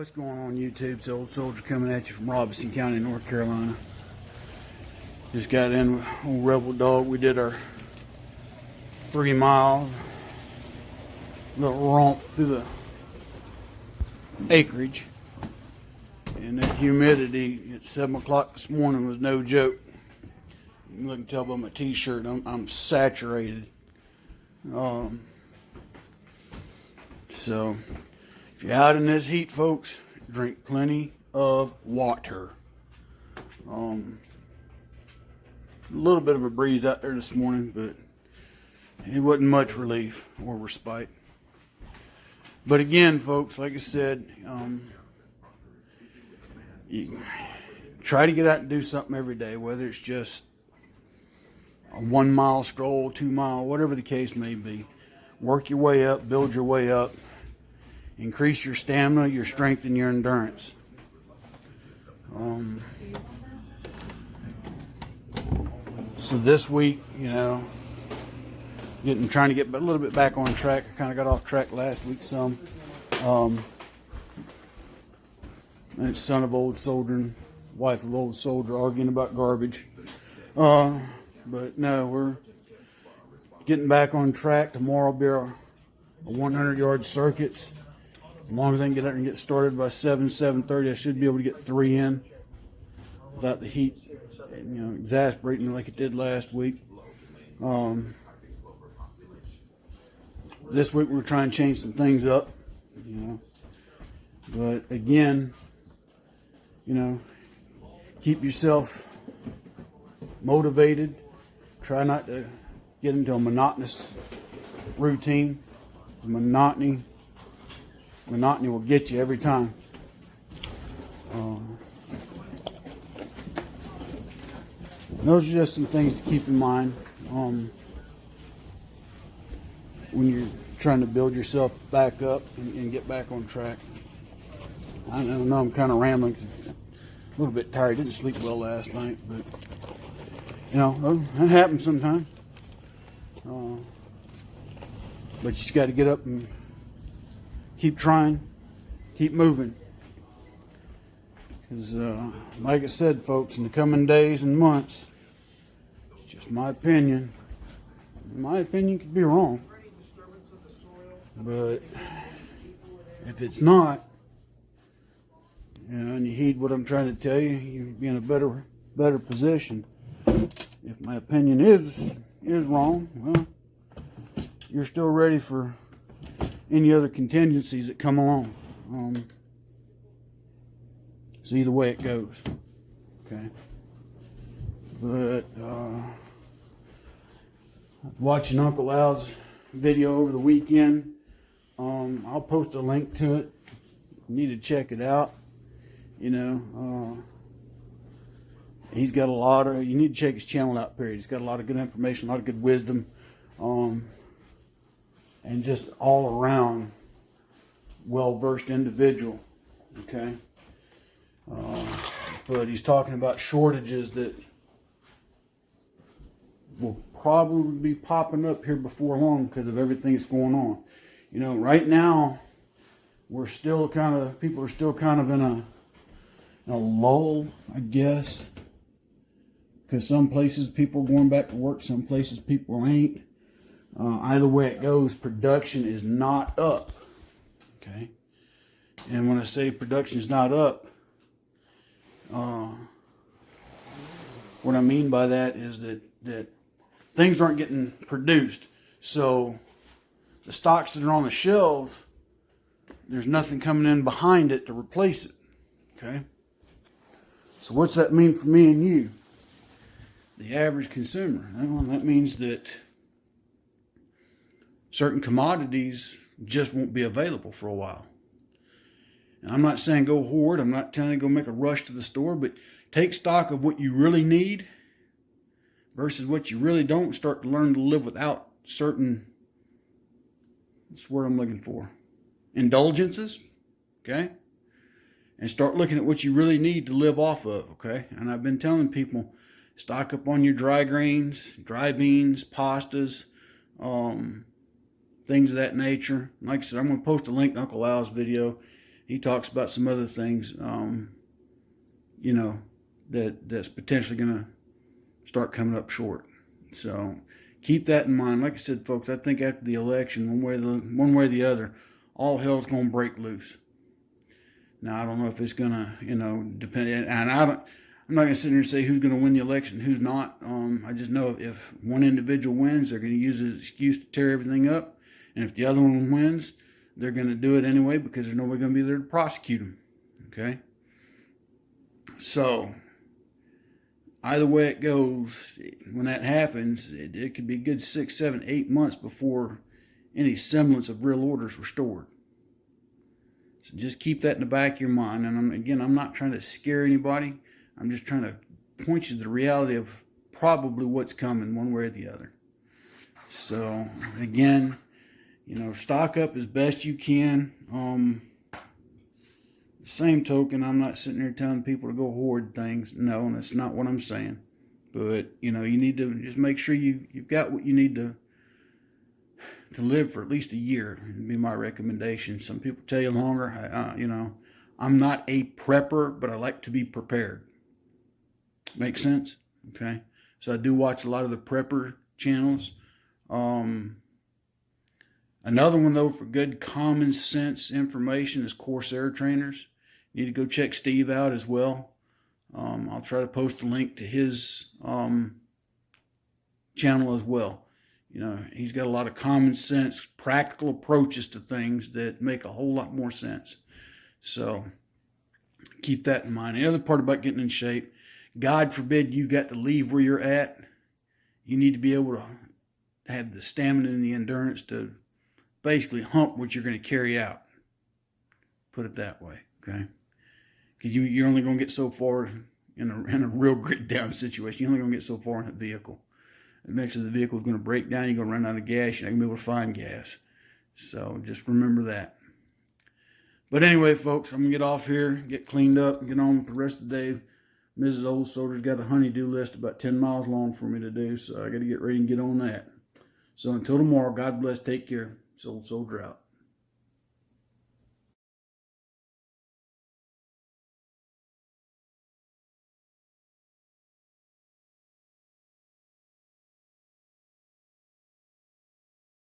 What's going on YouTube? It's the Old Soldier coming at you from Robeson County, North Carolina. Just got in with old Rebel Dog. We did our 3-mile little romp through the acreage. And that humidity at 7 o'clock this morning was no joke. You can look and tell by my t-shirt, I'm saturated. So if you're out in this heat, folks, drink plenty of water. A little bit of a breeze out there this morning, but it wasn't much relief or respite. But again, folks, like I said, you try to get out and do something every day, whether it's just a 1-mile stroll, 2-mile, whatever the case may be. Work your way up, build your way up, increase your stamina, your strength, and your endurance. So this week, trying to get a little bit back on track. I kind of got off track last week some. That son of Old Soldier and wife of Old Soldier arguing about garbage. But no, we're getting back on track. Tomorrow will be our 100-yard circuits. As long as I can get out and get started by 7:30, I should be able to get 3 in without the heat, exasperating me like it did last week. This week we're trying to change some things up, But again, keep yourself motivated. Try not to get into a monotonous routine. Monotony will get you every time. Those are just some things to keep in mind when you're trying to build yourself back up and get back on track. I know I'm kind of rambling, a little bit tired. Didn't sleep well last night, but that happens sometimes. But you just got to get up and keep trying, keep moving. Because, like I said, folks, in the coming days and months, it's just my opinion. My opinion could be wrong. But if it's not, and you heed what I'm trying to tell you, you'll be in a better position. If my opinion is wrong, well, you're still ready for any other contingencies that come along. So either way it goes, okay. But watching Uncle Al's video over the weekend. I'll post a link to it. You need to check it out. He's got you need to check his channel out, period. He's got a lot of good information, a lot of good wisdom, and just all around well-versed individual, okay? But he's talking about shortages that will probably be popping up here before long because of everything that's going on. Right now, people are still kind of in a lull, I guess. Because some places people are going back to work, some places people ain't. Either way it goes, production is not up. Okay? And when I say production is not up, what I mean by that is that things aren't getting produced. So the stocks that are on the shelves, there's nothing coming in behind it to replace it. Okay? So what's that mean for me and you? The average consumer. Well, that means that certain commodities just won't be available for a while. And I'm not saying go hoard. I'm not telling you to go make a rush to the store, but take stock of what you really need versus what you really don't. Start to learn to live without certain, that's the word I'm looking for, indulgences, okay? And start looking at what you really need to live off of, okay? And I've been telling people, stock up on your dry grains, dry beans, pastas, things of that nature. Like I said, I'm going to post a link to Uncle Al's video. he talks about some other things, you know, that's potentially going to start coming up short. So keep that in mind. Like I said, folks, I think after the election, one way or the other, all hell's going to break loose. Now, I don't know if it's going to, you know, depend. And I'm not going to sit here and say who's going to win the election, who's not. I just know if one individual wins, they're going to use it as an excuse to tear everything up. And if the other one wins, they're going to do it anyway because there's nobody going to be there to prosecute them. Okay? So, either way it goes, when that happens, it could be a good 6, 7, 8 months before any semblance of real order is restored. So just keep that in the back of your mind. And I'm not trying to scare anybody. I'm just trying to point you to the reality of probably what's coming one way or the other. So, again, you know, stock up as best you can. Same token, I'm not sitting here telling people to go hoard things. No, that's not what I'm saying. But, you know, you need to just make sure you've got what you need to live for at least a year. Would be my recommendation. Some people tell you longer. You know, I'm not a prepper, but I like to be prepared. Make sense? Okay. So I do watch a lot of the prepper channels. Another one, though, for good common sense information is Corsair Trainers. You need to go check Steve out as well. I'll try to post a link to his channel as well. You know, he's got a lot of common sense, practical approaches to things that make a whole lot more sense. So keep that in mind. The other part about getting in shape, God forbid you got to leave where you're at. You need to be able to have the stamina and the endurance to basically hump what you're going to carry out. Put it that way, okay? Because you're only going to get so far in a real grit down situation. You're only going to get so far in a vehicle. Eventually the vehicle is going to break down. You're going to run out of gas. You're not going to be able to find gas. So just remember that. But anyway, folks, I'm going to get off here, get cleaned up, and get on with the rest of the day. Mrs. Old Soldier's got a honey-do list about 10 miles long for me to do, so I got to get ready and get on that. So until tomorrow, God bless, take care. Old Soldier out.